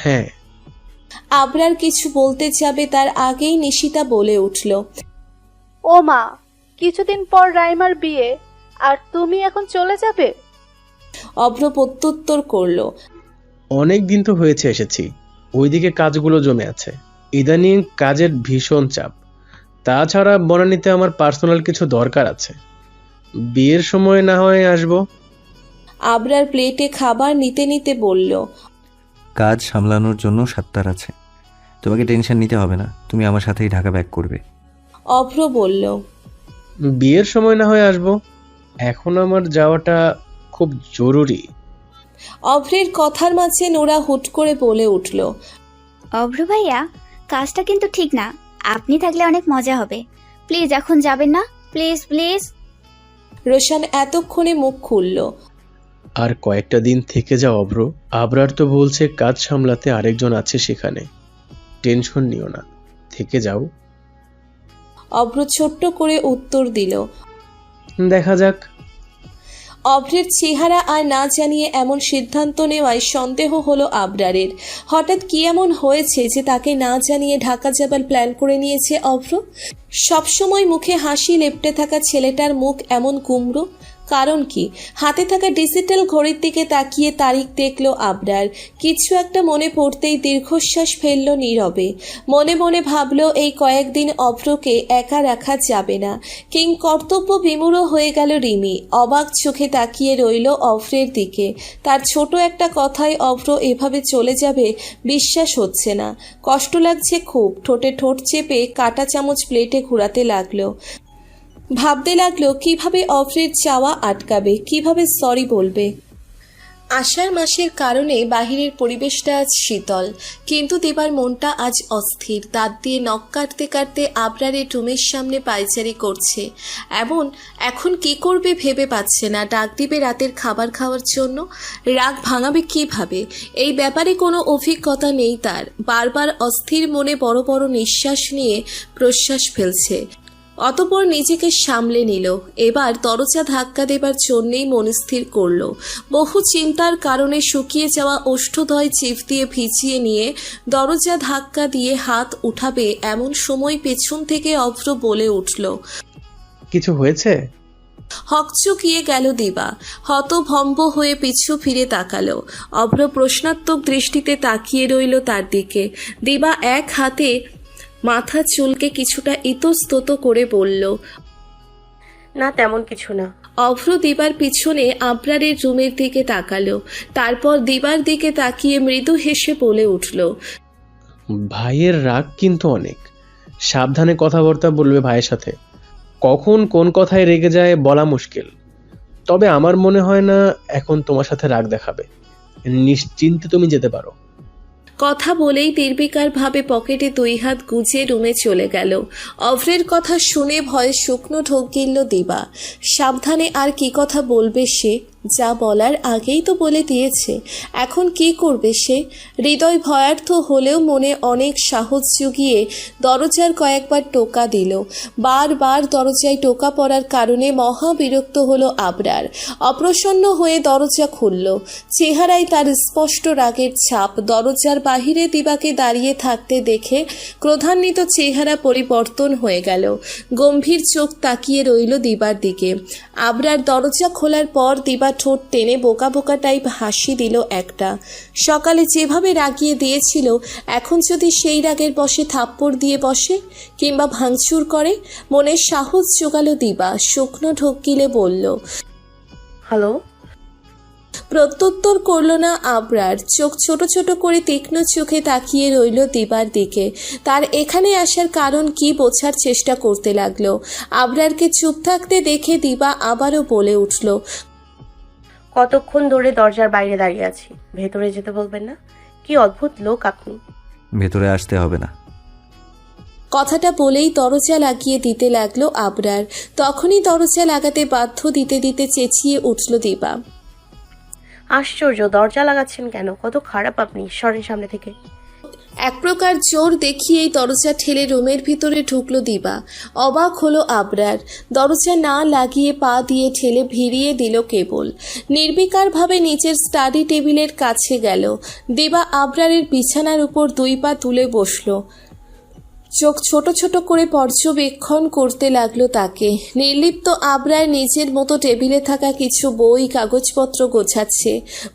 হ্যাঁ। আবরার কিছু বলতে যাবে তার আগেই নিশিতা বলে উঠল, ও মা, কিছুদিন পর রাইমার বিয়ে, আর তুমি এখন চলে যাবে? অভ্র প্রত্যুত্তর করল, অনেক দিন তো হয়েছে এসেছি, ওইদিকে কাজগুলো জমে আছে, ইদানিং কাজের ভীষণ চাপ। তাছাড়া বনানীতে আমার পার্সোনাল কিছু দরকার আছে, বিয়ের সময় না হয় আসবো। আবরার প্লেটে খাবার নিতে নিতে বলল, কাজ সামলানোর জন্য সাত্তার আছে, তোমাকে টেনশন নিতে হবে না, তুমি আমার সাথেই ঢাকা ব্যাক করবে। অভ্র বলল, বিয়ের সময় না হয় আসবো, এখন আমার যাওয়াটা খুব জরুরি। অভ্রের কথার মাঝে নোরা হুট করে বলে উঠল, অভ্র ভাইয়া, কাজটা কিন্তু ঠিক না, আপনি থাকলে অনেক মজা হবে। প্লিজ এখন যাবেন না, প্লিজ প্লিজ। রোশান এতক্ষণে মুখ খুলল, আর কয়েকটা দিন থেকে যাও অভ্র, আবরার তো বলছে কাজ সামলাতে আরেকজন আছে সেখানে, টেনশন নিও না, থেকে যাও। অভ্র ছোট্ট করে উত্তর দিল। দেখা যাক। অভ্রের চেহারা আর না জানিয়ে এমন সিদ্ধান্ত নেওয়ায় সন্দেহ হলো আবরারের। হঠাৎ কি এমন হয়েছে যে তাকে না জানিয়ে ঢাকা যাবার প্ল্যান করে নিয়েছে অভ্র? সবসময় মুখে হাসি লেপ্টে থাকা ছেলেটার মুখ এমন কুমড়ো, কারণ কি? হাতে থাকা ডিজিটাল ঘড়ির দিকে তাকিয়ে তারিখ দেখল আবরার। কিছু একটা মনে পড়তেই দীর্ঘশ্বাস ফেলল নীরবে। মনে মনে ভাবল এই কয়েকদিন অভ্রকে একা রাখা যাবে না। কিং কর্তব্য বিমূঢ় হয়ে গেল রিমি। অবাক চোখে তাকিয়ে রইল অভ্রের দিকে। তার ছোট একটা কথায় অভ্র এভাবে চলে যাবে বিশ্বাস হচ্ছে না। কষ্ট লাগছে খুব। ঠোঁটে ঠোঁট চেপে কাঁটা চামচ প্লেটে ঘোরাতে লাগলো। ভাবতে লাগলো কিভাবে অভ্রের চাওয়া আটকাবে, কিভাবে সরি বলবে। আষাঢ় মাসের কারণে বাহিরের পরিবেশটা আজ শীতল, কিন্তু দেবার মনটা আজ অস্থির। দাঁত দিয়ে নখ কাটতে কাটতে আবরারের রুমের সামনে পায়চারি করছে। এখন কি করবে ভেবে পাচ্ছে না। ডাক দিবে রাতের খাবার খাওয়ার জন্য, রাগ ভাঙাবে কিভাবে? এই ব্যাপারে কোনো অভিজ্ঞতা নেই তার। বারবার অস্থির মনে বড় বড় নিঃশ্বাস নিয়ে প্রশ্বাস ফেলছে। অতঃপর নিজেকে সামলে নিল। এবার দরজা ধাক্কা দেবার জন্যেই মনস্থির করল। বহু চিন্তার কারণে শুকিয়ে যাওয়া ওষ্ঠদ্বয় চিপ দিয়ে ভিজিয়ে নিয়ে দরজা ধাক্কা দিয়ে হাত উঠাবে এমন সময় পেছন থেকে অভ্র বলে উঠল, কিছু হয়েছে? হকচকিয়ে গেল দিবা। হতভম্ব হয়ে পিছু ফিরে তাকালো। অভ্র প্রশ্নাত্মক দৃষ্টিতে তাকিয়ে রইল তার দিকে। দিবা এক হাতে মাথা চুলকে কিছুটা ইতস্তত করে বলল, না তেমন কিছু না। অভ্র দিবার পিছনে আবরারের রুমের দিকে তাকালো। তারপর দিবার দিকে তাকিয়ে মৃদু হেসে বলে উঠল, ভাইয়ের রাগ কিন্তু অনেক, সাবধানে কথাবার্তা বলবে ভাইয়ের সাথে। কখন কোন কথায় রেগে যায় বলা মুশকিল। তবে আমার মনে হয় না এখন তোমার সাথে রাগ দেখাবে, নিশ্চিন্তে তুমি যেতে পারো। কথা বলেই নির্বিকার ভাবে পকেটে 2 হাত গুজে রুমে চলে গেল। অভ্রের কথা শুনে ভয়ে শুকনো ঢোক গিলল দিবা। সাবধানে আর কি কথা বলবে সে? যা বলার আগেই তো বলে দিয়েছে। এখন কি করবে সে? হৃদয় ভয়ার্থ হলেও মনে অনেক সাহস জুগিয়ে দরজার কয়েকবার টোকা দিল। বারবার দরজায় টোকা পড়ার কারণে মহা বিরক্ত হলো আবরার। অপ্রসন্ন হয়ে দরজা খুলল। চেহারায় তার স্পষ্ট রাগের ছাপ। দরজার বাহিরে দিবাকে দাঁড়িয়ে থাকতে দেখে ক্রোধান্বিত চেহারা পরিবর্তন হয়ে গেল। গম্ভীর চোখ তাকিয়ে রইল দিবার দিকে। আবরার দরজা খোলার পর দিবা ঠোঁট টেনে বোকা বোকা টাইপ হাসি দিল একটা। সকালে যেভাবে রাগিয়ে দিয়েছিল, এখন যদি সেই রাগের বশে থাপ্পড় দিয়ে বসে কিংবা ভাঙচুর করে? মনের সাহস জোগালো দিবা। শুকনো ঢোক গিলে বলল, হ্যালো। প্রত্যুত্তর করল না আবরার। চোখ ছোট ছোট করে তীক্ষ্ণ চোখে তাকিয়ে রইল দিবার দিকে। তার এখানে আসার কারণ কি বোঝার চেষ্টা করতে লাগলো। আবরারকে চুপ থাকতে দেখে দিবা আবারও বলে উঠল, কতক্ষণ ধরে দরজার বাইরে দাঁড়িয়ে আছি, ভেতরে যেতে বলবেন না? কি অদ্ভুত লোক আপনি। ভেতরে আসতে হবে না। কথাটা বলেই দরজা লাগিয়ে দিতে লাগলো আবরার। তখনই দরজা লাগাতে বাধ্য দিতে দিতে চেঁচিয়ে উঠল দিবা, আশ্চর্য, দরজা লাগাচ্ছেন কেন? কত খারাপ আপনি, সরেন সামনে থেকে। এক প্রকার জোর দেখিয়েই দরজা ঠেলে রুমের ভিতরে ঢুকলো দিবা। অবাক হলো আবরার। দরজা না লাগিয়ে পা দিয়ে ঠেলে ভিড়িয়ে দিল কেবল। নির্বিকারভাবে নিচের স্টাডি টেবিলের কাছে গেল। দিবা আবরারের বিছানার উপর 2 পা তুলে বসলো। চোখ ছোট ছোট করে পর্যবেক্ষণ করতে লাগলো তাকে। নির্লিপ্ত আবরার নিজের মতো টেবিলে থাকা কিছু বই কাগজপত্র গোছাচ্ছে।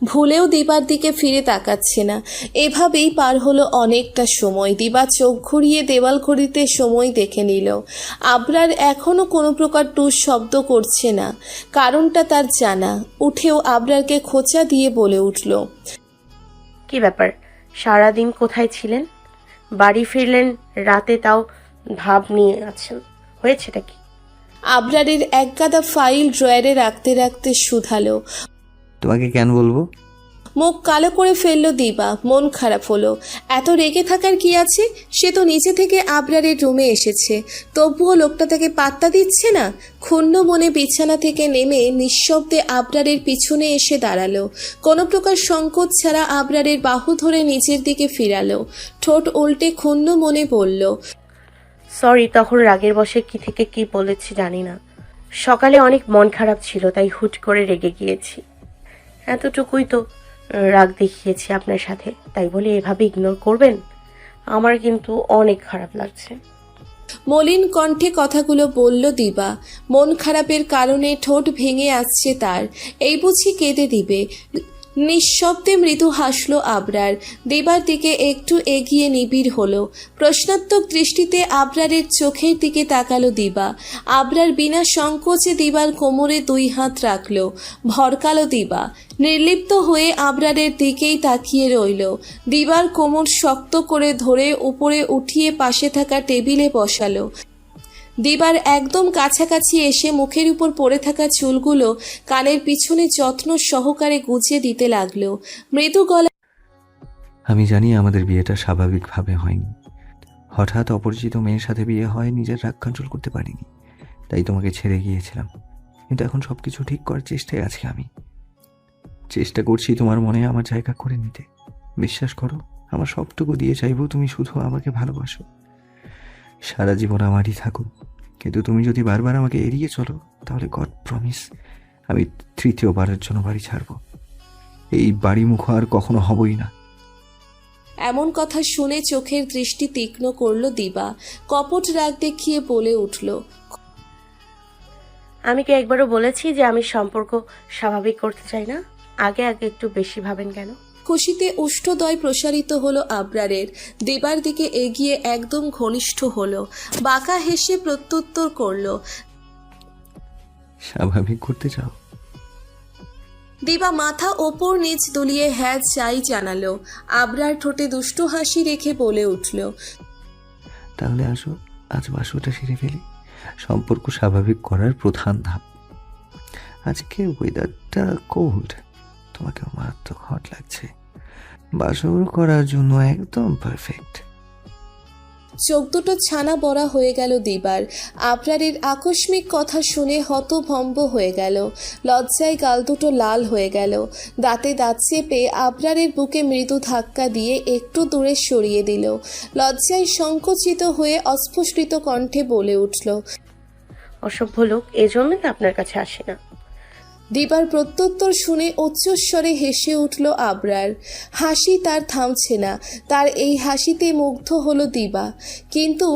ভুলেও দিবার দিকে ফিরে তাকাচ্ছে না। এভাবেই পার হলো অনেকটা সময়। দিবা চোখ ঘুরিয়ে দেওয়াল ঘড়িতে সময় দেখে নিল। আবরার এখনো কোনো প্রকার টুস শব্দ করছে না। কারণটা তার জানা। উঠেও আবরারকে খোঁচা দিয়ে বলে উঠল, কি ব্যাপার, সারাদিন কোথায় ছিলেন? বাড়ি ফিরলেন রাতে, তাও ভাব নিয়ে আছেন, হয়েছেটা কি? আবরারের একগাদা ফাইল ড্রয়ারে রাখতে রাখতে শুধালো। তোমাকে কেন বলবো? মুখ কালো করে ফেললো দিবা। মন খারাপ হলো। এত রেগে থাকার কি আছে? সে তো নিচে থেকে আবরারের রুমে এসেছে, তবুও লোকটা তাকে পাত্তা দিচ্ছে না। ক্ষুণ্ণ মনে বিছানা থেকে নেমে নিঃশব্দে আবরারের পিছনে এসে দাঁড়ালো। কোনো প্রকার সংকোচ ছাড়া আবরারের বাহু ধরে নিচের দিকে ফিরালো। ঠোঁট উল্টে ক্ষুণ্ণ মনে বলল, সরি, তখন রাগের বশে কি থেকে কি বলেছি জানি না। সকালে অনেক মন খারাপ ছিল, তাই হুট করে রেগে গিয়েছি। এতটুকুই তো রাগ দেখিয়েছি আপনার সাথে, তাই বলে এভাবে ইগনোর করবেন? আমার কিন্তু অনেক খারাপ লাগছে। মলিন কণ্ঠে কথাগুলো বলল দিবা। মন খারাপের কারণে ঠোঁট ভেঙে আসছে তার। এই বুঝি কেঁদে দিবে। নিঃশব্দে মৃদু হাসলো আবরার। দিবার দিকে একটু এগিয়ে নিবিড় হলো। প্রশ্নাত্মক দৃষ্টিতে আবরারের চোখের দিকে তাকালো দিবা। আবরার বিনা সংকোচে দিবার কোমরে 2 হাত রাখলো। ভরকালো দিবা। নির্লিপ্ত হয়ে আবরারের দিকেই তাকিয়ে রইল। দিবার কোমর শক্ত করে ধরে উপরে উঠিয়ে পাশে থাকা টেবিলে বসালো। দিবার একদম কাছাকাছি এসে মুখের উপর পড়ে থাকা চুলগুলো কানের পিছনে যত্ন সহকারে গুছিয়ে দিতে লাগলো। মৃদু গলা, আমি জানি আমাদের বিয়েটা স্বাভাবিকভাবে হয়নি। হঠাৎ অপরিচিত মেয়ের সাথে বিয়ে হয়, নিজের রাগ কন্ট্রোল করতে পারিনি, তাই তোমাকে ছেড়ে গিয়েছিলাম। কিন্তু এখন সব কিছু ঠিক করার চেষ্টায় আছি। আমি চেষ্টা করছি তোমার মনে আমার জায়গা করে নিতে। বিশ্বাস করো, আমার সবটুকু দিয়ে চাইবো তুমি শুধু আমাকে ভালোবাসো, সারা জীবন আমারই থাকো। কিন্তু তুমি যদি বারবার আমাকে এড়িয়ে চলো, তাহলে গড প্রমিস আমি 3য় বারের জন্য বাড়ি ছাড়বো। এই বাড়ি মুখ আর কখনো হবই না। এমন কথা শুনে চোখের দৃষ্টি তীক্ষ্ণ করলো দিবা। কপট রাগ দেখিয়ে বলে উঠল, আমি কি একবারও বলেছি যে আমি সম্পর্ক স্বাভাবিক করতে চাই না? আগে আগে একটু বেশি ভাবেন কেন? খুশিতে উষ্ঠদয় প্রসারিত হলো আবরারের। দিবার দিকে এগিয়ে একদম ঘনিষ্ঠ হলো। বাঁকা হেসে প্রত্যুত্তর করলো, স্বাভাবিক করতে চাও? দিবা মাথা ওপর নিচ দুলিয়ে হ্যাঁ চাই জানালো। আবরার ঠোঁটে দুষ্টু হাসি রেখে বলে উঠল, তাহলে আসো, আজ বাসরটা সেরে ফেলি। সম্পর্ক স্বাভাবিক করার প্রধান ধাপ। আজকে ওয়েদারটা কোল্ড, তোমাকে মারাত্মক হট লাগছে। বাসর করার জন্য একদম পারফেক্ট। চোখ দুটো ছানা বড়া হয়ে গেল দিবার। আবরারের আকস্মিক কথা শুনে হতভম্ব হয়ে গেল। লজ্জায় গাল দুটো লাল হয়ে গেল। দাঁতে দাঁত চেপে আবরারের বুকে মৃদু ধাক্কা দিয়ে একটু দূরে সরিয়ে দিল। লজ্জায় সংকুচিত হয়ে অস্ফুটিত কণ্ঠে বলে উঠল, অসভ্য লোক, এজন্যই তো আপনার কাছে আসে না। দিবার প্রত্যুত্তর শুনে উচ্চস্বরে হেসে উঠল আবরার। হাসি তার থামছে না। তার এই হাসিতে মুগ্ধ হলো দিবা, কিন্তু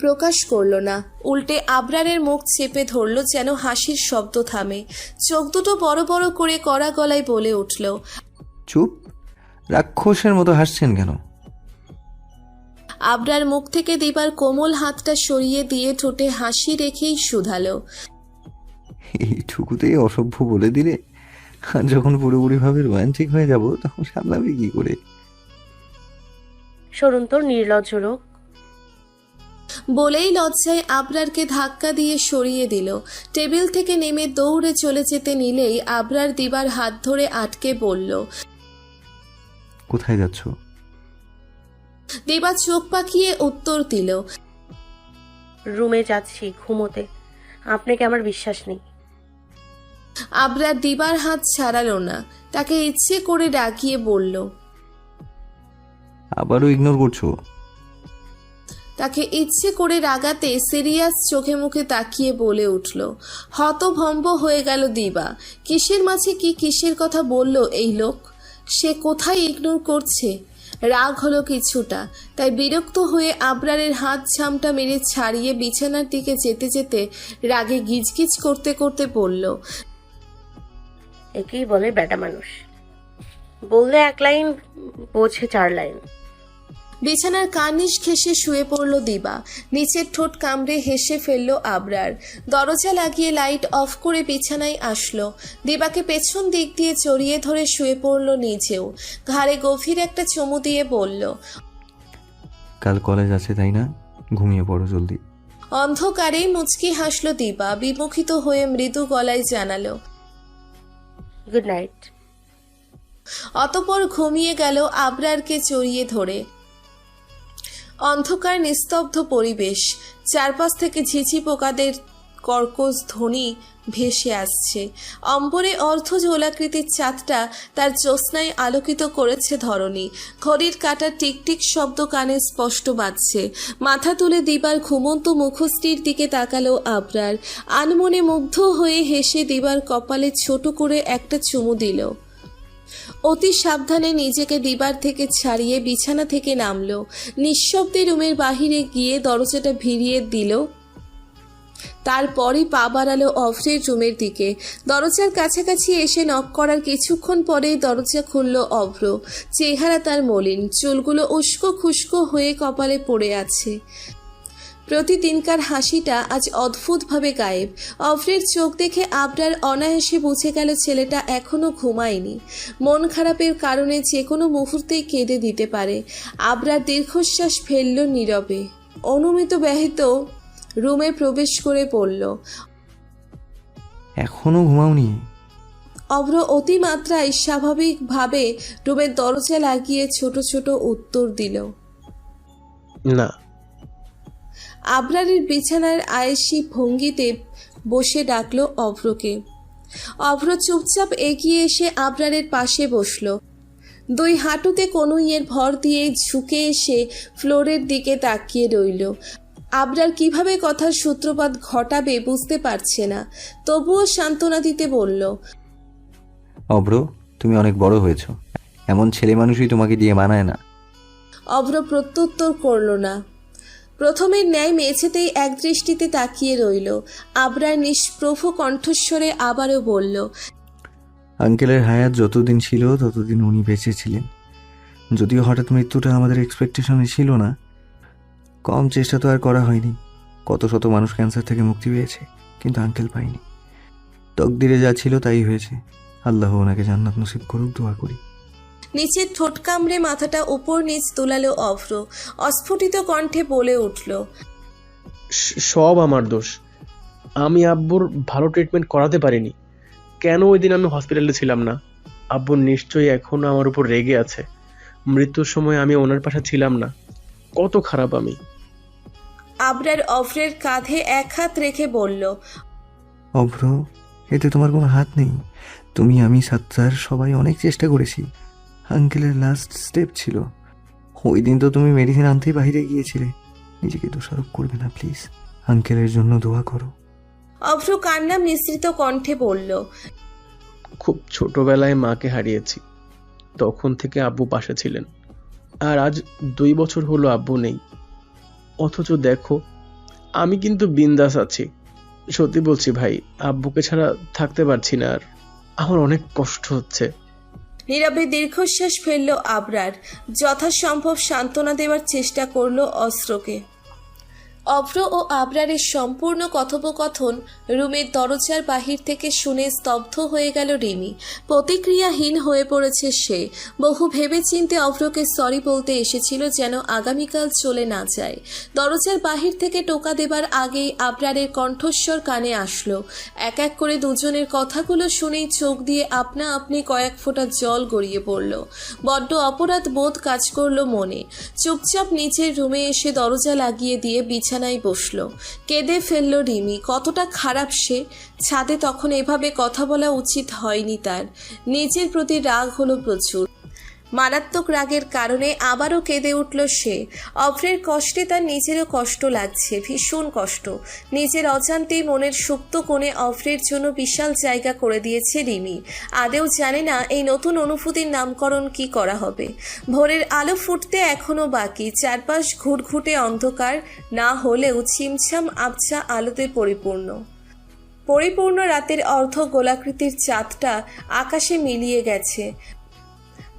প্রকাশ করল না। উল্টে আবরারের মুখ চেপে ধরল যেন হাসির শব্দ থামে। চোখ দুটো বড় বড় করে কড়া গলায় বলে উঠল, চুপ, রাক্ষসের মতো হাসছেন কেন? আবরার মুখ থেকে দিবার কোমল হাতটা সরিয়ে দিয়ে ঠোঁটে হাসি রেখেই শুধালো, এইটুকুতেই অসভ্য বলে দিলে? আর যখন পুরোপুরিভাবে রোমান্টিক হয়ে যাব তখন সামলাবে কি করে? সরুন তো, নির্লজ্জ লোক। বলেই লজ্জায় আবরারকে ধাক্কা দিয়ে সরিয়ে দিল। টেবিল থেকে নেমে দৌড়ে চলে যেতে নিলেই আবরার দিবার হাত ধরে আটকে বলল, কোথায় যাচ্ছ? দিবা চোখ পাকিয়ে উত্তর দিল, রুমে যাচ্ছি ঘুমোতে। আপনাকে আমার বিশ্বাস নেই। আবরার দিবার হাত ছাড়ালো না। তাকে ইচ্ছে করে ডাকিয়ে বলল, আবারও ইগনোর করছো। তাকে ইচ্ছে করে রাগাতে সিরিয়াস চোখে মুখে তাকিয়ে বলে উঠল। হতভম্ব হয়ে গেল দিবা। কিসের মাঝে কি কিসের কথা বলল এই লোক? সে কোথায় ইগনোর করছে? রাগ হলো কিছুটা, তাই বিরক্ত হয়ে আবরারের হাত ঝামটা মেরে ছাড়িয়ে বিছানার দিকে যেতে যেতে রাগে গিজগিজ করতে করতে বলল, একেই বলে বেটা মানুষ, বললে 1 লাইন বোঝে 4 লাইন। বিছানার কার্নিশ ঘেঁষে শুয়ে পড়ল দিবা। নিচের ঠোঁট কামড়ে হেসে ফেলল আবরার। দরজা লাগিয়ে লাইট অফ করে বিছানায় আসলো। দিবাকে পেছন দিক দিয়ে জড়িয়ে ধরে শুয়ে পড়ল নিজেও। ঘাড়ে গভীর একটা চুমু দিয়ে বলল, কাল কলেজ আছে তাই না, ঘুমিয়ে পড়ো জলদি। অন্ধকারেই মুচকি হাসল দিবা। বিমুখিত হয়ে মৃদু গলায় জানালো, গুড নাইট। অতঃপর ঘুমিয়ে গেল আবরারকে জড়িয়ে ধরে। অন্ধকার নিস্তব্ধ পরিবেশ, চারপাশ থেকে ঝিঝি পোকাদের কর্কশ ধ্বনি ভেসে আসছে। অম্বরে অর্ধ ঝোলাকৃতির চাঁদটা তার জ্যোৎস্নায় আলোকিত করেছে ধরণী। ঘড়ির কাঁটার টিকটিক শব্দ কানে স্পষ্ট বাজছে। মাথা তুলে দিবার ঘুমন্ত মুখশ্রীর দিকে তাকালো আবরার। আনমনে মুগ্ধ হয়ে হেসে দিবার কপালে ছোট করে একটা চুমু দিল। অতি সাবধানে নিজেকে দিবার থেকে ছাড়িয়ে বিছানা থেকে নামলো। নিঃশব্দে রুমের বাহিরে গিয়ে দরজাটা ভিড়িয়ে দিল। তারপরই পা বাড়ালো অভ্রের রুমের দিকে। দরজার কাছাকাছি এসে নক করার কিছুক্ষণ পরেই দরজা খুলল অভ্র। চেহারা তার মলিন, চুলগুলো উস্কো খুস্কো হয়ে কপালে পড়ে আছে। প্রতিদিনকার হাসিটা আজ অদ্ভুতভাবে গায়েব। অভ্রের চোখ দেখে আবরার অনায়াসে বুঝে গেল ছেলেটা এখনো ঘুমায়নি। মন খারাপের কারণে যে কোনো মুহূর্তেই কেঁদে দিতে পারে। আবরার দীর্ঘশ্বাস ফেলল নীরবে। অনুমিত ব্যহিত রুমে প্রবেশ করে পড়ল। এখনো ঘুমাওনি? অভ্র অতিমাত্রায় স্বাভাবিকভাবে রুমের দরজা লাগিয়ে ছোট ছোট উত্তর দিল। না। আবরারের বিছানার আয়েসি ভঙ্গিতে বসে ডাকলো অভ্রকে। অভ্র চুপচাপ এগিয়ে এসে আবরারের পাশে বসল। 2 হাঁটুতে কনুইয়ের ভর দিয়ে ঝুঁকে এসে ফ্লোরের দিকে তাকিয়ে রইল। আবরার কিভাবে কথার সূত্রপাত ঘটাবে বুঝতে পারছে না, তবুও সান্ত্বনা দিতে বলল, অব্র, তুমি অনেক বড় হয়েছো, এমন ছেলে মানুষই তোমাকে দিয়ে মানায় না। অভ্র প্রত্যুত্তর করল না। প্রথমের ন্যায় মেঝেতেই একদৃষ্টিতে তাকিয়ে রইল। আবরার নিষ্প্রভ কণ্ঠস্বরে আবারও বলল, আঙ্কেলের হায়াত যতদিন ছিল ততদিন উনি বেঁচে ছিলেন। যদিও হঠাৎ মৃত্যুটা আমাদের এক্সপেকটেশনে ছিল না, কম চেষ্টা তো আর করা হয়নি। কত শত মানুষ ক্যান্সার থেকে মুক্তি পেয়েছে, কিন্তু আঙ্কেল পায়নি। তকদিরে যা ছিল তাই হয়েছে। আল্লাহ ওনাকে জান্নাত নসিব করুক, দোয়া করি। নিচের ঠোঁট কামড়ে মাথাটা উপর নিচ তোলালো অভ্র। অস্ফুটিত কণ্ঠে বলে উঠল, সব আমার দোষ। আমি আব্বুর ভালো ট্রিটমেন্ট করাতে পারিনি। কেন ওই দিন আমি হসপিটালে ছিলাম না? আব্বু নিশ্চয়ই এখনো আমার উপর রেগে আছে। মৃত্যুর সময় আমি ওনার পাশে ছিলাম না। কত খারাপ আমি। আবরার অভ্রের কাঁধে এক হাত রেখে বলল, অভ্র, এতে তোমার কোনো হাত নেই। তুমি, আমি, সাত্তার সবাই অনেক চেষ্টা করেছি। আঙ্কেলের লাস্ট স্টেপ ছিল। ওই দিন তো তুমি মেডিসিন আনতেই বাইরে গিয়েছিলে। নিজেকে দোষারোপ করবে না প্লিজ। আঙ্কেলের জন্য দোয়া করো। অভ্র কান্না মিশ্রিত কণ্ঠে বলল, খুব ছোটবেলায় মাকে হারিয়েছি। তখন থেকে আব্বু পাশে ছিলেন। আর আজ 2 বছর হলো আব্বু নেই। অথচ দেখো, আমি কিন্তু বিন্দাস আছি। সত্যি বলছি ভাই, আব্বুকে ছাড়া থাকতে পারছি না। আর আমার অনেক কষ্ট হচ্ছে। নীরবে দীর্ঘশ্বাস ফেলল আবরার। যথাসম্ভব সান্ত্বনা দেওয়ার চেষ্টা করল অস্ত্রকে। অভ্র ও আবরারের সম্পূর্ণ কথোপকথন রুমের দরজার বাহির থেকে শুনে স্তব্ধ হয়ে গেল রিমি। প্রতিক্রিয়াহীন হয়ে পড়েছে সে। বহু ভেবেচিন্তে অভ্রকে সরি বলতে এসেছিল যেন আগামীকাল চলে না যায়। দরজার বাহির থেকে টোকা দেবার আগেই আবরারের কণ্ঠস্বর কানে আসলো। এক এক করে দুজনের কথাগুলো শুনেই চোখ দিয়ে আপনা আপনি কয়েক ফোঁটা জল গড়িয়ে পড়ল। বড্ড অপরাধ বোধ কাজ করল মনে। চুপচাপ নিচের রুমে এসে দরজা লাগিয়ে দিয়ে বিছানায় বসলো। কেঁদে ফেলল রিমি। কতটা খারাপ সে। ছাদে তখন এভাবে কথা বলা উচিত হয়নি তার। নিজের প্রতি রাগ হলো প্রচুর। মারাত্মক রাগের কারণে আবারও কেঁদে উঠল সে। অভ্রের কষ্টে তার নিজেরও কষ্ট লাগছে, ভীষণ কষ্ট। নিজের অজান্তেই মনের সুপ্ত কোণে অভ্রের জন্য বিশাল জায়গা করে দিয়েছে রিমি। আদেও জানে না এই নতুন অনুভূতির নামকরণ কি করা হবে। ভোরের আলো ফুটতে এখনো বাকি, চারপাশ ঘুটঘুটে অন্ধকার না হলেও ছিমছাম আবছা আলোতে পরিপূর্ণ রাতের অর্ধ গোলাকৃতির চাঁদটা আকাশে মিলিয়ে গেছে।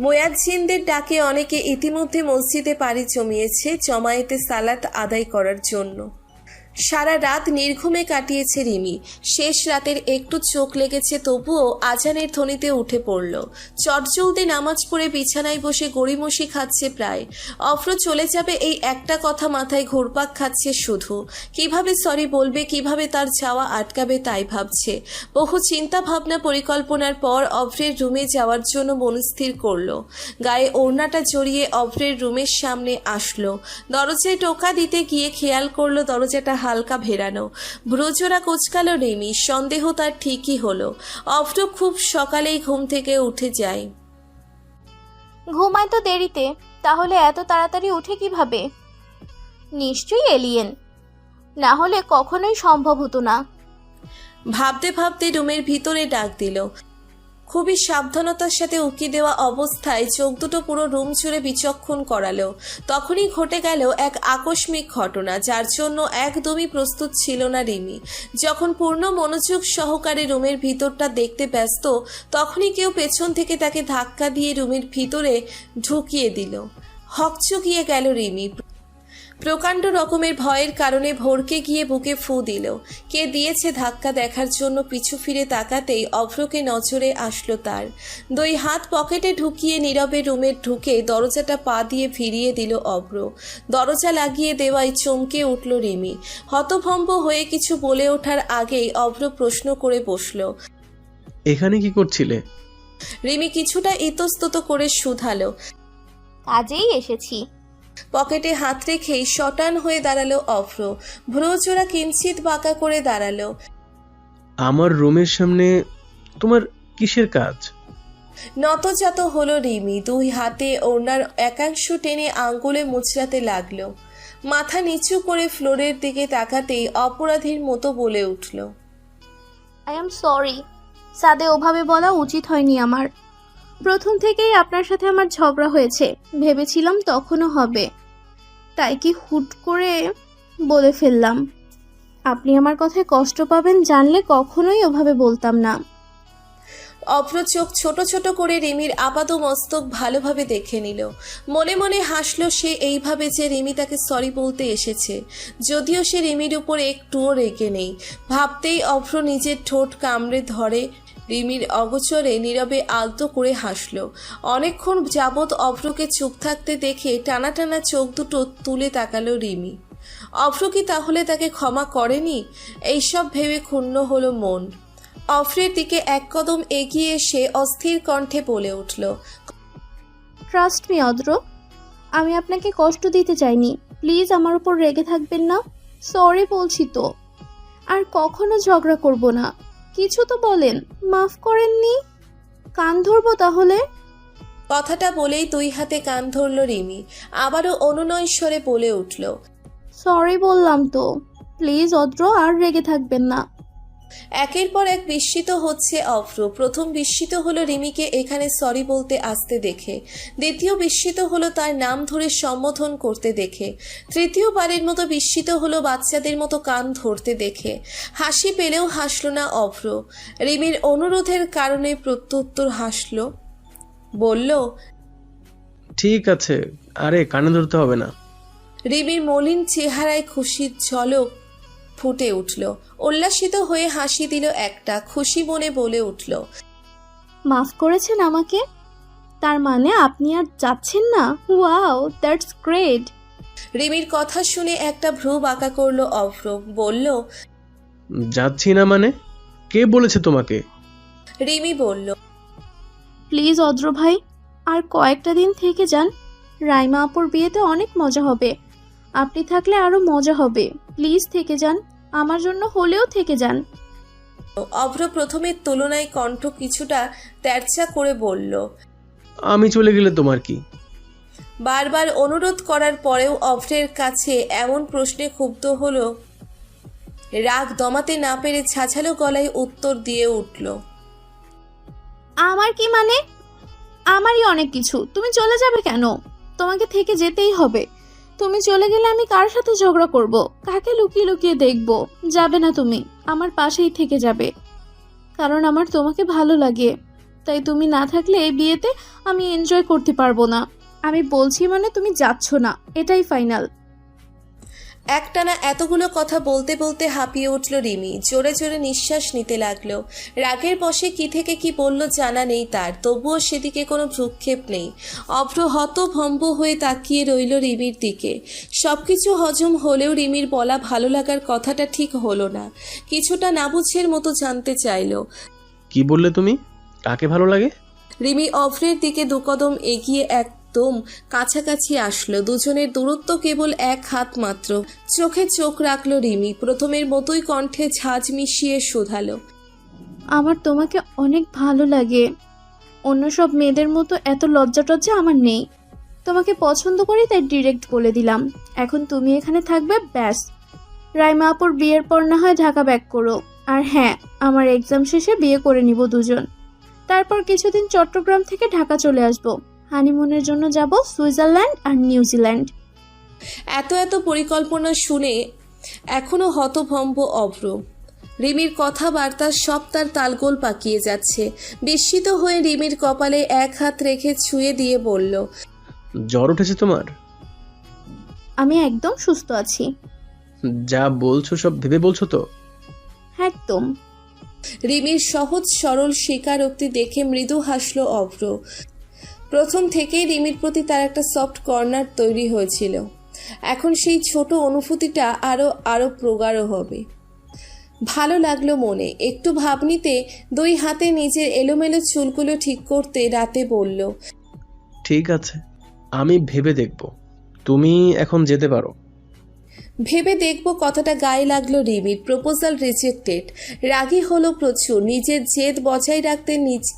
মুয়াজ্জিনদের ডাকে অনেকে ইতিমধ্যে মসজিদে পাড়ি জমিয়েছে জমায়েতে সালাত আদায় করার জন্য। সারা রাত নির্ঘুমে কাটিয়েছে রিমি। শেষ রাতের একটু চোখ লেগেছে, তবুও আজানের ধ্বনিতে উঠে পড়ল। চটজলদি নামাজ পড়ে বিছানায় বসে গড়িমসি খাচ্ছে প্রায়। অভ্র চলে যাবে এই একটা কথা মাথায় ঘুরপাক খাচ্ছে শুধু। কিভাবে সরি বলবে, কিভাবে তার যাওয়া আটকাবে তাই ভাবছে। বহু চিন্তা ভাবনা পরিকল্পনার পর অভ্রের রুমে যাওয়ার জন্য মনস্থির করলো। গায়ে ওড়নাটা জড়িয়ে অভ্রের রুমের সামনে আসলো। দরজায় টোকা দিতে গিয়ে খেয়াল করলো দরজাটা হালকা ভেরানো। ভ্রুজোড়া কুচকালো রিমি। সন্দেহ তার ঠিকই হলো। অভ্র খুব সকালেই ঘুম থেকে উঠে যায়। ঘুমায় তো দেরিতে, তাহলে এত তাড়াতাড়ি উঠে কিভাবে? নিশ্চয়ই এলিয়েন, না হলে কখনোই সম্ভব হতো না। ভাবতে ভাবতে রুমের ভিতরে ডাক দিল। খুবই সাবধানতার সাথে উকি দেওয়া অবস্থায় চোখ দুটো পুরো রুম জুড়ে বিচক্ষণ করালো। তখনই ঘটে গেল এক আকস্মিক ঘটনা, যার জন্য একদমই প্রস্তুত ছিল না রিমি। যখন পূর্ণ মনোযোগ সহকারে রুমের ভিতরটা দেখতে ব্যস্ত, তখনই কেউ পেছন থেকে তাকে ধাক্কা দিয়ে রুমের ভিতরে ঢুকিয়ে দিল। হকচকিয়ে গেল রিমি। প্রকাণ্ড রকমের ভয়ের কারণে ভরকে গিয়ে বুকে ফু দিল। কে দিয়েছে ধাক্কা দেখার জন্য পিছু ফিরে তাকাতেই অভ্রকে নজরে আসলো তার। দুই হাত পকেটে ঢুকিয়ে নীরবে রুমে ঢুকে দরজাটা পা দিয়ে ভিড়িয়ে দিল অভ্র। দরজা লাগিয়ে দেওয়ায় চমকে উঠল রিমি। হতভম্ব হয়ে কিছু বলে ওঠার আগেই অভ্র প্রশ্ন করে বসল, এখানে কি করছিলে? রিমি কিছুটা ইতস্তত করে শুধালো। কাজেই এসেছি। পকেটে হাত রেখেই শটান হয়ে দাঁড়ালো অভ্র। ভ্রুজোড়া কিঞ্চিত বাঁকা করে দাঁড়ালো। আমার রুমের সামনে তোমার কিসের কাজ? নতজাত হলো রিমি। দুই হাতে ওড়নার একাংশ টেনে আঙ্গুলে মুচড়াতে লাগলো। মাথা নিচু করে ফ্লোরের দিকে তাকাতেই অপরাধীর মতো বলে উঠল, আই এম সরি, সাদে ওভাবে বলা উচিত হয়নি আমার। প্রথম থেকেই আপনার সাথে আমার ঝগড়া হয়েছে, ভেবেছিলাম তখনও হবে, তাই কি হুট করে বলে ফেললাম। আপনি আমার কথায় কষ্ট পাবেন জানলে কখনোই ওভাবে বলতাম না। অভ্র চোখ ছোট ছোট করে রিমির আপাত মস্তক ভালোভাবে দেখে নিল। মনে মনে হাসলো সে এইভাবে যে রিমি তাকে সরি বলতে এসেছে, যদিও সে রিমির উপর একটুও রেগে নেই। ভাবতেই অভ্র নিজের ঠোঁট কামড়ে ধরে রিমির অগোচরে নীরবে আলতো করে হাসলো। অনেকক্ষণ যাবৎ অভ্রকে চুপ থাকতে দেখে টানা টানা চোখ দুটো তুলে তাকালো রিমি। অভ্র কি তাহলে তাকে ক্ষমা করেনি? এইসব ভেবে ক্ষুণ্ণ হলো মন। অভ্রের দিকে এক কদম এগিয়ে এসে অস্থির কণ্ঠে বলে উঠল, ট্রাস্ট মি অদ্র, আমি আপনাকে কষ্ট দিতে চাইনি। প্লিজ আমার উপর রেগে থাকবেন না। সরি বলছি তো, আর কখনো ঝগড়া করব না। কিছু তো বলেন, মাফ করেননি। কান ধরবো তাহলে? কথাটা বলেই দুই হাতে কান ধরল রিমি। আবারও অনুনয় স্বরে বলে উঠল, সরি বললাম তো, প্লিজ অদ্র আর রেগে থাকবেন না। একের পর এক বিস্মিত হচ্ছে অভ্র। প্রথম বিস্মিত হলো রিমিকে এখানে সরি বলতে আসতে দেখে। দ্বিতীয় বিস্মিত হলো তার নাম ধরে সম্বোধন করতে দেখে। তৃতীয়বারের মতো বিস্মিত হলো বাচ্চাদের মতো কান ধরতে দেখে। হাসি পেলেও হাসল না অভ্র। রিমির অনুরোধের কারণে প্রত্যুত্তর হাসল, বলল, ঠিক আছে, আরে কানে ধরতে হবে না। রিমির মলিন চেহারায় খুশির ঝলক ফুটে উঠল। উল্লাসিত হয়ে হাসি দিল একটা, খুশি মনে বলে উঠল, মাফ করেছেন আমাকে? তার মানে আপনি আর যাচ্ছেন না? Wow, that's great. রিমির কথা শুনে একটা ভ্রু বাঁকা করলো অভ্র। বলল, যাচ্ছি না মানে? কে বলেছে তোমাকে? রিমি বলল, প্লিজ অদ্র ভাই, আর কয়েকটা দিন থেকে যান। রাইমা আপুর বিয়েতে অনেক মজা হবে, আপনি থাকলে আরো মজা হবে। প্লিজ থেকে যান, আমার জন্য হলেও থেকে যান। অভ্র প্রথমের তুলনায় কণ্ঠ কিছুটা তেরচা করে বলল, আমি চলে গেলে তোমার কি? বারবার অনুরোধ করার পরেও অভ্রের কাছে এমন প্রশ্নে ক্ষুব্ধ হলো, রাগ দমাতে না পেরে ছাঝালো গলায় উত্তর দিয়ে উঠল, আমার কি মানে? আমারই অনেক কিছু। তুমি চলে যাবে কেন? তোমাকে থেকে যেতেই হবে। তুমি চলে গেলে আমি কার সাথে ঝগড়া করব? কাকে লুকিয়ে লুকিয়ে দেখব? যাবে না তুমি, আমার পাশেই থেকে যাবে। কারণ আমার তোমাকে ভালো লাগে। তাই তুমি না থাকলে এই বিয়েতে আমি এনজয় করতে পারবো না। আমি বলছি মানে তুমি যাচ্ছ না, এটাই ফাইনাল। একটানা এতগুলো কথা বলতে বলতে হাঁপিয়ে উঠল রিমি। জোরে জোরে নিঃশ্বাস নিতে লাগলো। রাগের বশে কি থেকে কি বলল জানা নেই তার, তবুও সেদিকে কোনো ভ্রুক্ষেপ নেই। অভ্র হতভম্ব হয়ে তাকিয়ে রইল রিমির দিকে। সবকিছু হজম হলেও রিমির বলা ভালো লাগার কথাটা ঠিক হলো না। কিছুটা নাবুঝের মতো জানতে চাইলো, কি বললে তুমি? কাকে ভালো লাগে? রিমি অভ্রের দিকে দুকদম এগিয়ে একদম কাছাকাছি আসলো। দুজনের দূরত্ব কেবল 1 হাত মাত্র। চোখে চোখ রাখলো রিমি। প্রথমের মতোই কণ্ঠে ঝাঁজ মিশিয়ে শোধালো, আমার তোমাকে অনেক ভালো লাগে। অন্য সব মেয়েদের মতো এত লজ্জা টজ্জা আমার নেই। তোমাকে পছন্দ করি তাই ডিরেক্ট বলে দিলাম। এখন তুমি এখানে থাকবে, ব্যাস। রাইমা আপুর বিয়ের পর না হয় ঢাকা ব্যাক করো। আর হ্যাঁ, আমার এক্সাম শেষে বিয়ে করে নিব দুজন। তারপর কিছুদিন চট্টগ্রাম থেকে ঢাকা চলে আসব। হানিমুনের জন্য যাব সুইজারল্যান্ড আর নিউজিল্যান্ড। এত এত পরিকল্পনা শুনে এখনো হতভম্ব অভ্র। রিমির কথাবার্তা সব তার তালগোল পাকিয়ে যাচ্ছে। বিস্মিত হয়ে রিমির কপালে 1 হাত রেখে ছুঁয়ে দিয়ে বলল, জ্বর উঠেছে তোমার? আমি একদম সুস্থ আছি। যা বলছো সব ভেবে বলছো তো? একদম। রিমির সহজ সরল স্বীকারোক্তি দেখে মৃদু হাসল অভ্র। প্রথম থেকেই রিমির প্রতি তার একটা সফট কর্নার তৈরি হয়েছিল। এখন সেই ছোট অনুভূতিটা আরো প্রগাঢ় হবে। ভালো লাগলো মনে। একটু ভাবনিতে 2 হাতে নিজের এলোমেলো চুলগুলো ঠিক করতে রাতে বলল, ঠিক আছে, আমি ভেবে দেখব। তুমি এখন যেতে পারো। ভেবে দেখব কথাটা গায়ে লাগলো রিমির। Proposal rejected. রাগী হলো প্রচুর। নিজের জেদ বজায় রাখতে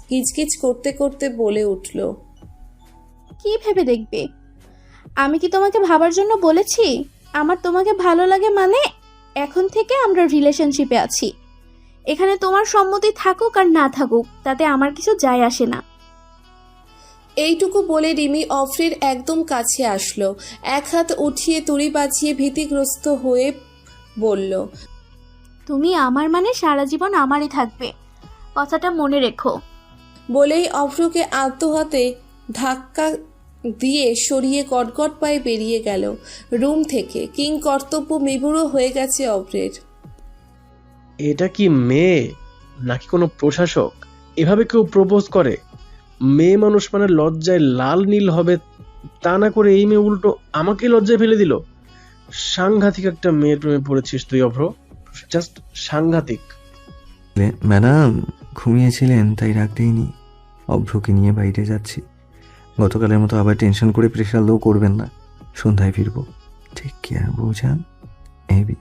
গিজগিজ করতে করতে বলে উঠল, কি ভেবে দেখবে? আমি কি তোমাকে ভাবার জন্য বলেছি? আমার তোমাকে ভালো লাগে মানে এখন থেকে আমরা রিলেশনশিপে আছি। এখানে তোমার সম্মতি থাকুক আর না থাকুক তাতে আমার কিছু যায় আসে না। এইটুকু বলে রিমি অফ্রের একদম কাছে আসলো। 1 হাত উঠিয়ে তুড়ি বাজিয়ে ভীতিগ্রস্ত হয়ে বলল, তুমি আমার মানে সারা জীবন আমারই থাকবে, কথাটা মনে রেখো। বলেই অভ্রকে আলতো হাতে ধাক্কা দিয়ে সরিয়ে গটগট পায়ে বেরিয়ে গেল রুম থেকে। কিং কর্তব্য বিমূঢ় হয়ে গেছে অভ্রের। এটা কি মেয়ে নাকি কোনো প্রশাসক? এভাবে কেউ প্রপোজ করে? মেয়ে মানুষ মানে লজ্জায় লাল নীল হবে, তা না করে এই মেয়ে উল্টো আমাকে লজ্জায় ফেলে দিল। সাংঘাতিক একটা মেয়ের প্রেমে পড়েছিস তুই অভ্র, জাস্ট সাংঘাতিক। ম্যাডাম ঘুমিয়েছিলেন তাই রাগ দেয়নি। অভ্রকে নিয়ে বাইরে যাচ্ছি। গতকালের মতো আবার টেনশন করে প্রেশার লো করবেন না। সন্ধ্যায় ফিরবো। টেক কেয়ার বৌজান। এবি।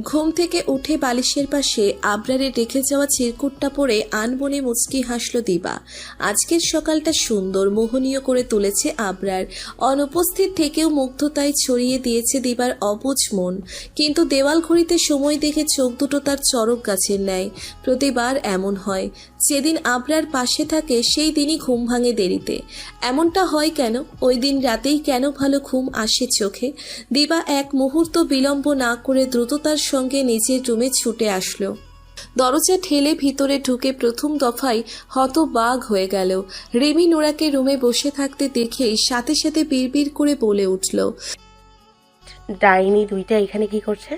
ঘুম থেকে উঠে বালিশের পাশে আবরারে রেখে যাওয়া চিরকুটটা পরে আনমনে মুচকি হাসল দিবা। আজকের সকালটা সুন্দর মোহনীয় করে তুলেছে আবরার। অনুপস্থিত থেকেও মুগ্ধতায় ছড়িয়ে দিয়েছে দিবার অবুঝ মন। কিন্তু দেওয়াল ঘড়িতে সময় দেখে চোখ দুটো তার চড়ক গাছের ন্যায়। প্রতিবার এমন হয়, যেদিন আবরার পাশে থাকে সেই দিনই ঘুম ভাঙে দেরিতে। এমনটা হয় কেন? ওই দিন রাতেই কেন ভালো ঘুম আসে চোখে? দিবা এক মুহূর্ত বিলম্ব না করে দ্রুততার সঙ্গে নিজের রুমে ছুটে আসলো। দরজা ঠেলে ভিতরে ঢুকে প্রথম দফায় হতবাগ হয়ে গেল। রিমি নোরাকে রুমে বসে থাকতে দেখেই সাথে সাথে বিড়বিড় করে বলে উঠল, ডাইনি দুইটা এখানে কি করছে?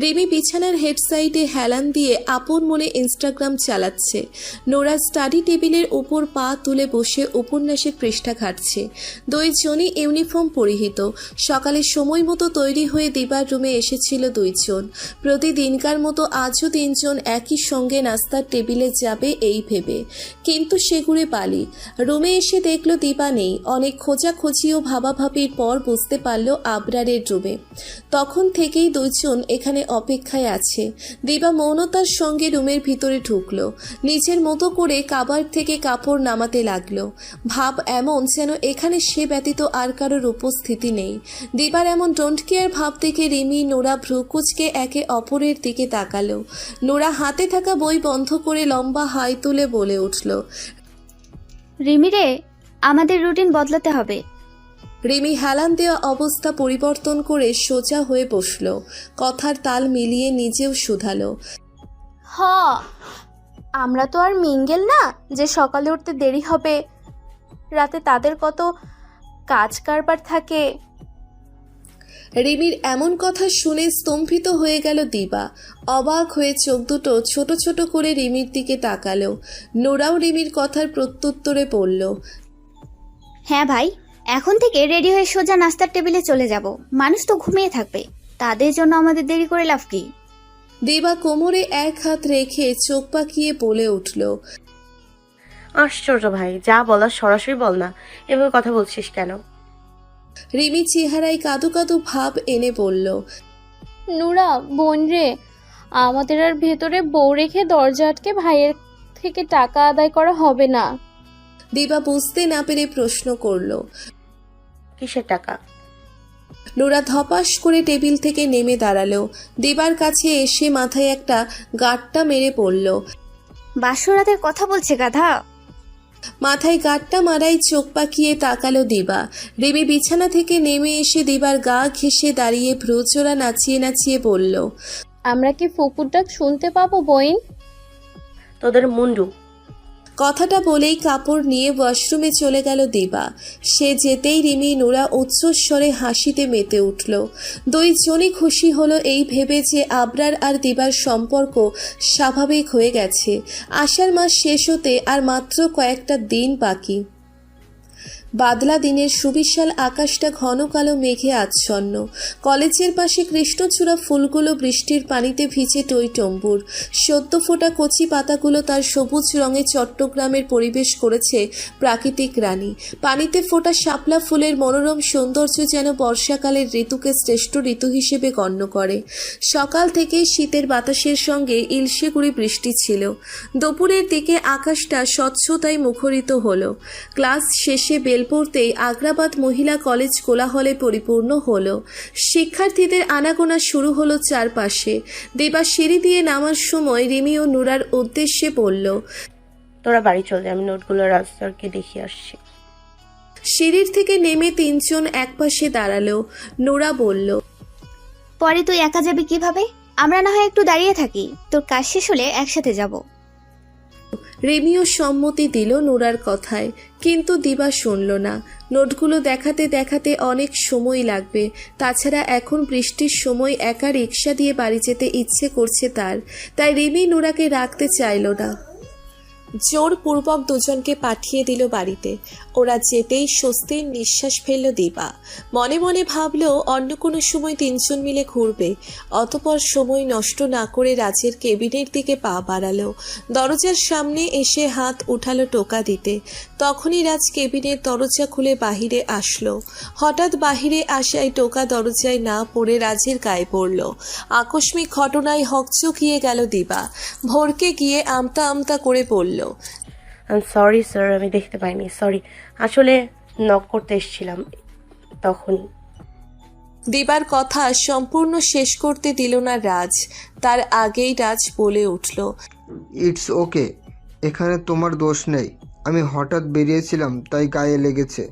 রিমি বিছানার হেড সাইডে হেলান দিয়ে আপন মনে ইনস্টাগ্রাম চালাচ্ছে। নোরা স্টাডি টেবিলের উপর পা তুলে বসে উপন্যাসের পৃষ্ঠা ঘাটছে। দুইজনই ইউনিফর্ম পরিহিত। সকালে সময় মতো তৈরি হয়ে দিবার রুমে এসেছিল 2 জন। প্রতিদিনকার মতো আজও 3 জন একই সঙ্গে নাস্তার টেবিলে যাবে এই ভেবে, কিন্তু সেগুড়ে পালি। রুমে এসে দেখল দিবা নেই। অনেক খোঁজাখুঁজি ও ভাবাভাবির পর বুঝতে পারল আবরারের রুমে। তখন থেকেই 2 জন এখানে সেখানে অপেক্ষায় আছে। দিবা মৌনতার সঙ্গে রুমের ভিতরে ঢুকলো, নিজের মতো করে কাবার থেকে কাপড় নামাতে লাগলো। ভাব এমন যেন এখানে সে ব্যতীত আর কারোর উপস্থিতি নেই। দিবার এমন ডোন্ট কেয়ার ভাব দেখে রিমি নোরা ভ্রুকুচকে একে অপরের দিকে তাকালো। নোরা হাতে থাকা বই বন্ধ করে লম্বা হাই তুলে বলে উঠল। রিমি রে, আমাদের রুটিন বদলাতে হবে। রিমি হেলান দেওয়া অবস্থা পরিবর্তন করে সোজা হয়ে বসল, কথার তাল মিলিয়ে নিজেও শুধালো। হ, আমরা তো আর মিঙ্গেল না যে সকালে উঠতে দেরি হবে, রাতে তাদের কত কাজ কারবার থাকে। রিমির এমন কথা শুনে স্তম্ভিত হয়ে গেল দিবা। অবাক হয়ে চোখ দুটো ছোট ছোট করে রিমির দিকে তাকালো। নোরাও রিমির কথার প্রত্যুত্তরে পড়ল। হ্যাঁ ভাই, এখন থেকে রেডি হয়ে সোজা নাস্তার টেবিলে চলে যাব। মানুষ তো ঘুমিয়ে থাকবে, তাদের জন্য আমাদের দেরি করে লাভ কি? দিবা কোমরে এক হাত রেখে চোখ পাকিয়ে বলে উঠল। আশ্চর্য ভাই, যা বলার সরাসরি বল না, এভাবে কথা বলছিস কেন? রিমি চেহারায় কাদু কাদু ভাব এনে বলল। নুরা বোন রে, আমাদের আর ভেতরে বউ রেখে দরজা আটকে ভাইয়ের থেকে টাকা আদায় করা হবে না। দিবা বুঝতে না পেরে প্রশ্ন করল। কিসের টাকা? নোরা ধপাস করে টেবিল থেকে নেমে দাঁড়ালো। দিবার কাছে এসে মাথায় একটা গাঁটটা মেরে পড়ল। বাসরাতের কথা বলছে গাধা। মাথায় গাঁটটা মারাই চোখ পাকিয়ে তাকালো দিবা। রিমি বিছানা থেকে নেমে এসে দিবার গা ঘেঁষে দাঁড়িয়ে ভ্রুচোরা নাচিয়ে নাচিয়ে বলল। আমরা কি ফুকুর ডাক শুনতে পাবো বইন? তোদের মুন্ডু। কথাটা বলেই কাপড় নিয়ে ওয়াশরুমে চলে গেল দিবা। সে যেতেই রিমি নোরা উচ্চস্বরে হাসিতে মেতে উঠল। দুইজনই খুশি হলো এই ভেবে যে আবরার আর দিবার সম্পর্ক স্বাভাবিক হয়ে গেছে। আষাঢ় মাস শেষ হতে আর মাত্র কয়েকটা দিন বাকি। বাদলা দিনের সুবিশাল আকাশটা ঘন কালো মেঘে আচ্ছন্ন। কলেজের পাশে কৃষ্ণচূড়া ফুলগুলো বৃষ্টির পানিতে ভিজে টইটম্বুর। সদ্য ফোটা কচি পাতাগুলো তার সবুজ রঙে চট্টগ্রামের পরিবেশ করেছে প্রাকৃতিক রানী। পানিতে ফোটা শাপলা ফুলের মনোরম সৌন্দর্য যেন বর্ষাকালের ঋতুকে শ্রেষ্ঠ ঋতু হিসেবে গণ্য করে। সকাল থেকে শীতের বাতাসের সঙ্গে ইলশেগুড়ি বৃষ্টি ছিল। দুপুরের দিকে আকাশটা স্বচ্ছতায় মুখরিত হলো। ক্লাস শেষে বেল পড়তেই আগ্রাবাদ মহিলা কলেজ কোলাহলে পরিপূর্ণ হলো। শিক্ষার্থীদের আনাগোনা শুরু হলো চারপাশে। দিবা সিঁড়ি দিয়ে নামার সময় রিমি ও নুরার উদ্দেশ্যে বলল। তোরা বাড়ি চল, আমি নোটগুলো রাস্তাকে দেখিয়ে আসছি। সিঁড়ির থেকে নেমে তিনজন একপাশে দাঁড়ালো। নুরা বলল। পরে তুই একা যাবি কিভাবে? আমরা না হয় একটু দাঁড়িয়ে থাকি, তোর কাজ শেষ হলে একসাথে যাব। রিমিও সম্মতি দিল নুরার কথায়, কিন্তু দিবা শুনল না। নোটগুলো দেখাতে দেখাতে অনেক সময় লাগবে। তাছাড়া এখন বৃষ্টির সময় একা রিক্সা দিয়ে বাড়ি যেতে ইচ্ছে করছে তার। তাই রিমি নুরাকে রাখতে চাইল না। জোরপূর্বক দুজনকে পাঠিয়ে দিল বাড়িতে। ওরা যেতেই স্বস্তির নিঃশ্বাস ফেলল দিবা। মনে মনে ভাবল অন্য কোনো সময় তিনজন মিলে ঘুরবে। অতপর সময় নষ্ট না করে রাজের কেবিনের দিকে পা বাড়ালো। দরজার সামনে এসে হাত উঠালো টোকা দিতে। তখনই রাজ কেবিনের দরজা খুলে বাহিরে আসলো। হঠাৎ বাহিরে আসায় টোকা দরজায় না পড়ে রাজের গায়ে পড়ল। আকস্মিক ঘটনায় হকচকিয়ে গেল দিবা। ভরকে গিয়ে আমতা আমতা করে বলল। সরি স্যার, আমি দেখতে পাইনি, সরি। আসলে নক করতে এসেছিলাম তখন। দিবার কথা সম্পূর্ণ শেষ করতে দিল না রাজ। তার আগেই রাজ বলে উঠল। ইটস ওকে, এখানে তোমার দোষ নেই। আমি হঠাৎ বেরিয়েছিলাম, তাই গায়ে লেগেছে।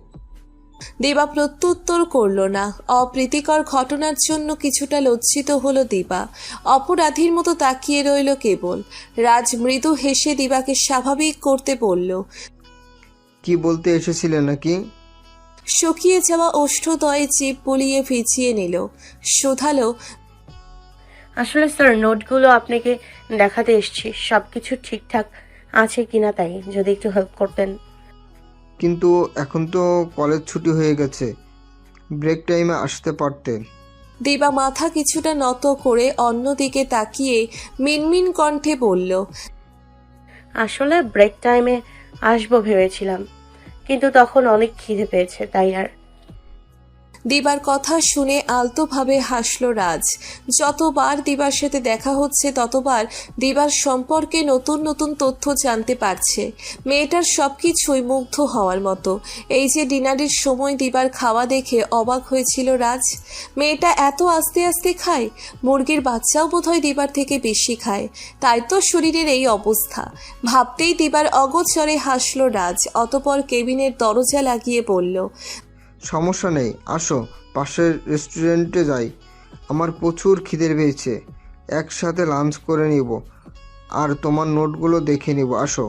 দিবা প্রত্যুত্তর করল না। অপ্রীতিকর ঘটনার জন্য কিছুটা লজ্জিত হলো দিবা। অপরাধীর মতো তাকিয়ে রইল কেবল। রাজ মৃদু হেসে দিবাকে স্বাভাবিক করতে বলল। কি বলতে এসেছিলে নাকি? শুকিয়ে যাওয়া ওষ্ঠদয়ে চিপ বলিয়ে ভিজিয়ে নিল। শোধালো। আসলে স্যার, নোটগুলো আপনাকে দেখাতে এসেছি, সবকিছু ঠিকঠাক আছে কিনা তাই, যদি একটু হেল্প করতেন। কিন্তু এখন তো কলেজ ছুটি হয়ে গেছে, ব্রেক টাইমে আসতে পারতে। দিবা মাথা কিছুটা নত করে অন্যদিকে তাকিয়ে মিনমিন কণ্ঠে বলল। আসলে ব্রেক টাইমে আসবো ভেবেছিলাম, কিন্তু তখন অনেক খিদে পেয়েছে, তাই আর। দিবার কথা শুনে আলতোভাবে হাসল রাজ। যতবার দিবার সাথে দেখা হচ্ছে ততবার দিবার সম্পর্কে নতুন নতুন তথ্য জানতে পারছে। মেয়েটার সব কিছুই মুগ্ধ হওয়ার মতো। এই যে ডিনারের সময় দিবার খাওয়া দেখে অবাক হয়েছিল রাজ। মেয়েটা এত আস্তে আস্তে খায়, মুরগির বাচ্চাও বোধহয় দিবার থেকে বেশি খায়, তাই তো শরীরের এই অবস্থা। ভাবতেই দিবার অগোচরে হাসল রাজ, অতপর কেবিনের দরজা লাগিয়ে বলল, সমস্যা নেই, আসো পাশের রেস্টুরেন্টে যাই। আমার প্রচুর খিদে পেয়েছে, একসাথে লাঞ্চ করে নিব আর তোমার নোটগুলো দেখে নিব। আসো।